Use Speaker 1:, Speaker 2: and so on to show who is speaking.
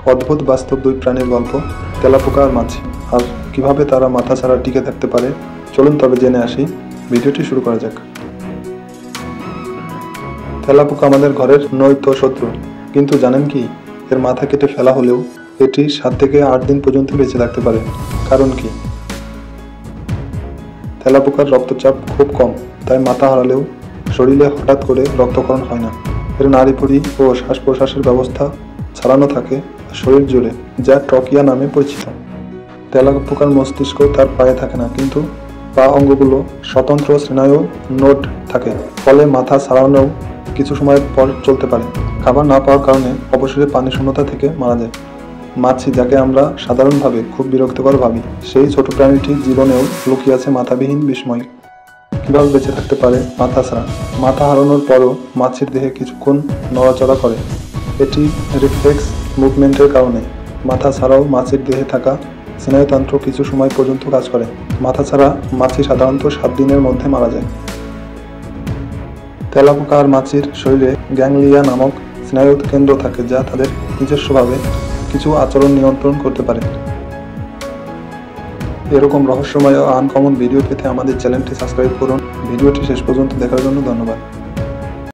Speaker 1: অদ্ভুত বাস্তব দুই প্রাণীর গল্প, তেলাপোকা আর মাছি। আর কিভাবে তারা মাথা ছাড়া টিকে থাকতে পারে, চলুন তবে জেনে আসি। ভিডিওটি শুরু করা যাক। তেলাপোকা আমাদের ঘরের নয়তো শত্রু, কিন্তু জানেন কি, এর মাথা কেটে ফেলা হলেও এটি 7 থেকে 8 দিন পর্যন্ত বেঁচে থাকতে পারে। কারণ কি? তেলাপোকার রক্তচাপ খুব কম, তাই মাথা হারালেও শরীরে হঠাৎ করে রক্তক্ষরণ হয় না। এর নাড়িভুঁড়ি ও শ্বাস প্রশ্বাসের ব্যবস্থা ছাড়ানো থাকে শরীর জুড়ে, যা ট্রকিয়া নামে পরিচিত। তেলাপোকার মস্তিষ্ক তার পায়ে থাকে না, কিন্তু পা অঙ্গগুলো স্বতন্ত্র স্নায়ু নোড থাকে, ফলে মাথা ছাড়ানোও কিছু সময় পর চলতে পারে। খাবার না পাওয়ার কারণে অবশেষে পানি শূন্যতা থেকে মারা যায়। মাছি, যাকে আমরা সাধারণভাবে খুব বিরক্তিকর ভাবি, সেই ছোট প্রাণীটির জীবনেও লুকিয়ে আছে মাথাবিহীন বিস্ময়। কীভাবে বেঁচে থাকতে পারে মাথা ছাড়া? মাথা হারানোর পরও মাছির দেহে কিছুক্ষণ নড়াচড়া করে। এটি রিফ্লেক্স মুভমেন্টের কারণে। মাথা ছাড়াও মাছির দেহে থাকা স্নায়ুতন্ত্র কিছু সময় পর্যন্ত কাজ করে। মাথা ছাড়া মাছি সাধারণত 7 দিনের মধ্যে মারা যায়। তেলাপোকা আর মাছির শরীরে গ্যাংলিয়া নামক স্নায়ু কেন্দ্র থাকে, যা তাদের নিজস্বভাবে কিছু আচরণ নিয়ন্ত্রণ করতে পারে। এরকম রহস্যময় ও আনকমন ভিডিও পেতে আমাদের চ্যানেলটি সাবস্ক্রাইব করুন। ভিডিওটি শেষ পর্যন্ত দেখার জন্য ধন্যবাদ।